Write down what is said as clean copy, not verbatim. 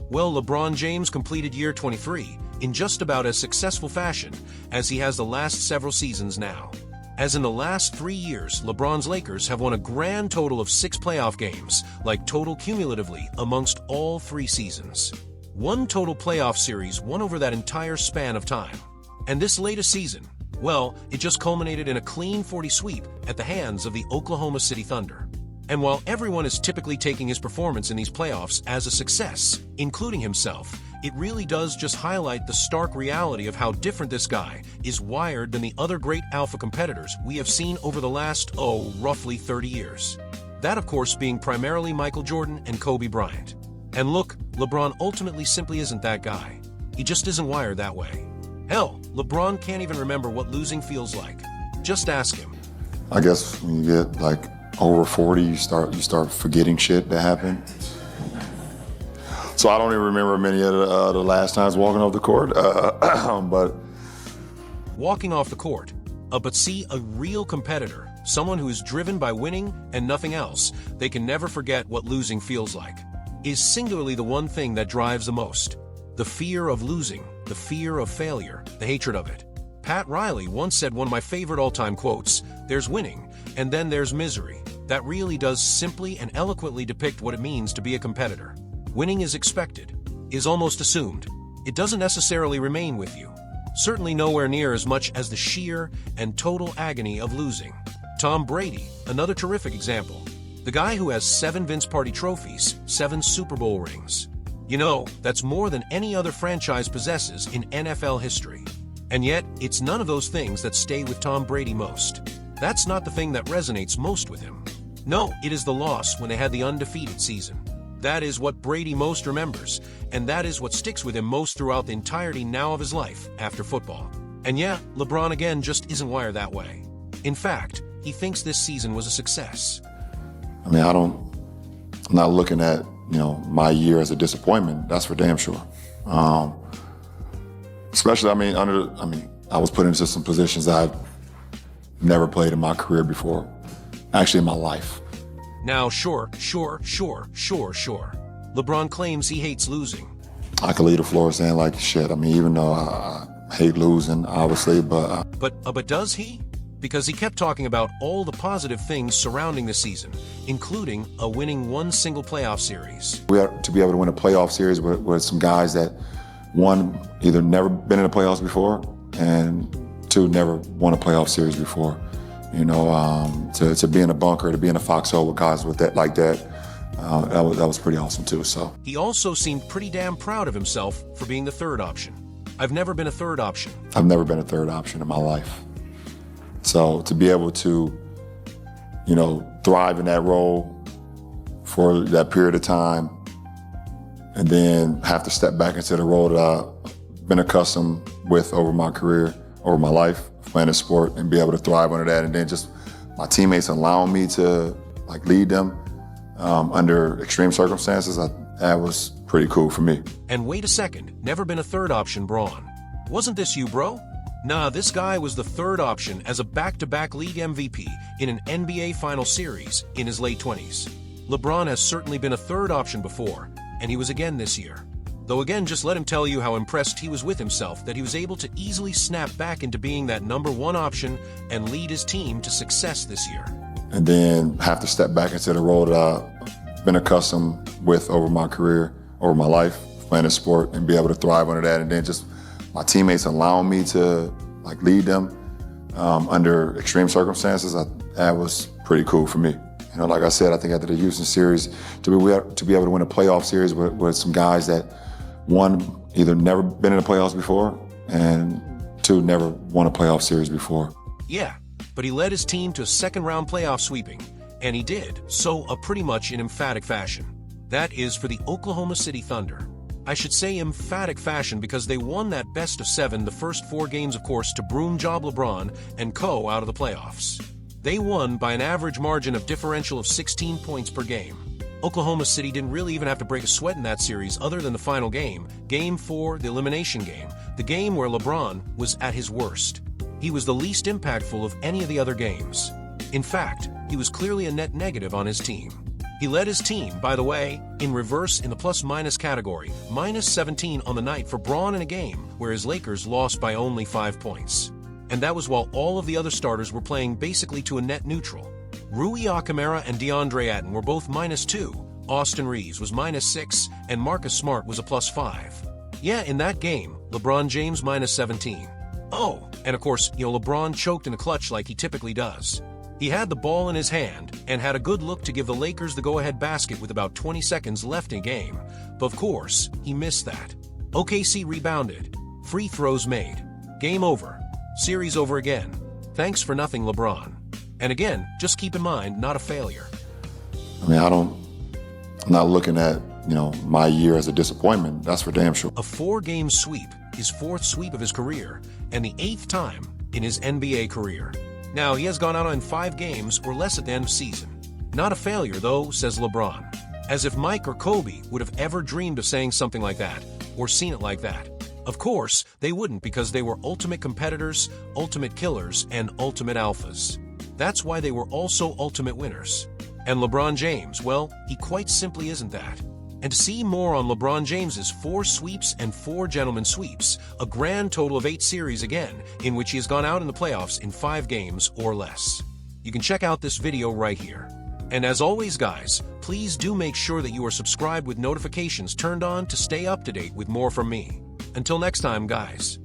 Well, LeBron James completed year 23 in just about as successful fashion as he has the last several seasons now. As in the last 3 years, LeBron's Lakers have won a grand total of 6 playoff games, like total cumulatively amongst all 3 seasons. 1 total playoff series won over that entire span of time. And this latest season, well, it just culminated in a clean 40 sweep at the hands of the Oklahoma City Thunder. And while everyone is typically taking his performance in these playoffs as a success, including himself, it really does just highlight the stark reality of how different this guy is wired than the other great alpha competitors we have seen over the last, roughly 30 years. That, of course, being primarily Michael Jordan and Kobe Bryant. And look, LeBron ultimately simply isn't that guy. He just isn't wired that way. Hell, LeBron can't even remember what losing feels like. Just ask him. I guess when you get like over 40, you start forgetting shit that happened. So I don't even remember many of the last times walking off the court. But walking off the court. But see, a real competitor, someone who is driven by winning and nothing else, they can never forget what losing feels like, is singularly the one thing that drives the most. The fear of losing, the fear of failure, the hatred of it. Pat Riley once said one of my favorite all-time quotes, "There's winning, and then there's misery." That really does simply and eloquently depict what it means to be a competitor. Winning is expected, is almost assumed. It doesn't necessarily remain with you. Certainly nowhere near as much as the sheer and total agony of losing. Tom Brady, another terrific example. The guy who has 7 Vince Party trophies, 7 Super Bowl rings. You know, that's more than any other franchise possesses in NFL history. And yet, it's none of those things that stay with Tom Brady most. That's not the thing that resonates most with him. No, it is the loss when they had the undefeated season. That is what Brady most remembers, and that is what sticks with him most throughout the entirety now of his life after football. And yeah, LeBron again just isn't wired that way. In fact, he thinks this season was a success. I mean, I'm not looking at, my year as a disappointment. That's for damn sure. Especially, I was put into some positions I've never played in my career before. Actually, in my life. Now, sure. LeBron claims he hates losing. I could leave the floor saying like, shit, even though I hate losing, obviously, but... But does he? Because he kept talking about all the positive things surrounding the season, including winning 1 single playoff series. We have to be able to win a playoff series with some guys that, 1, either never been in the playoffs before, and 2, never won a playoff series before. To be in a bunker, to be in a foxhole with guys with that like that, that was pretty awesome too. So he also seemed pretty damn proud of himself for being the third option. I've never been a third option. I've never been a third option in my life. So to be able to, thrive in that role for that period of time, and then have to step back into the role that I've been accustomed with over my career, over my life, playing a sport, and be able to thrive under that, and then just my teammates allowing me to lead them under extreme circumstances, that was pretty cool for me. And wait a second, never been a third option, Braun. Wasn't this you, bro? Nah, this guy was the third option as a back-to-back league MVP in an NBA Final Series in his late 20s. LeBron has certainly been a third option before, and he was again this year. Though again, just let him tell you how impressed he was with himself that he was able to easily snap back into being that number 1 option and lead his team to success this year. And then have to step back into the role that I've been accustomed with over my career, over my life, playing a sport, and be able to thrive under that, and then just my teammates allowing me to lead them under extreme circumstances, that was pretty cool for me. Like I said, I think after the Houston series, to be able to win a playoff series with some guys that, 1, either never been in the playoffs before, and 2, never won a playoff series before. Yeah, but he led his team to a second-round playoff sweeping, and he did so pretty much in emphatic fashion. That is for the Oklahoma City Thunder. I should say emphatic fashion because they won that best of 7 the first 4 games, of course, to broom job LeBron and co. out of the playoffs. They won by an average margin of differential of 16 points per game. Oklahoma City didn't really even have to break a sweat in that series other than the final game, Game 4, the elimination game, the game where LeBron was at his worst. He was the least impactful of any of the other games. In fact, he was clearly a net negative on his team. He led his team, by the way, in reverse in the plus-minus category, -17 on the night for Braun in a game where his Lakers lost by only 5 points. And that was while all of the other starters were playing basically to a net neutral. Rui Hachimura and DeAndre Ayton were both -2, Austin Reeves was -6, and Marcus Smart was a +5. Yeah, in that game, LeBron James -17. Oh, and of course, LeBron choked in the clutch like he typically does. He had the ball in his hand and had a good look to give the Lakers the go-ahead basket with about 20 seconds left in game. But of course, he missed that. OKC rebounded. Free throws made. Game over. Series over again. Thanks for nothing, LeBron. And again, just keep in mind, not a failure. I mean, I'm not looking at, my year as a disappointment. That's for damn sure. A 4-game sweep, his 4th sweep of his career, and the 8th time in his NBA career. Now, he has gone out in 5 games or less at the end of season. Not a failure, though, says LeBron. As if Mike or Kobe would have ever dreamed of saying something like that, or seen it like that. Of course, they wouldn't, because they were ultimate competitors, ultimate killers, and ultimate alphas. That's why they were also ultimate winners. And LeBron James, well, he quite simply isn't that. And to see more on LeBron James's 4 sweeps and 4 gentlemen sweeps, a grand total of 8 series again, in which he has gone out in the playoffs in 5 games or less. You can check out this video right here. And as always, guys, please do make sure that you are subscribed with notifications turned on to stay up to date with more from me. Until next time, guys.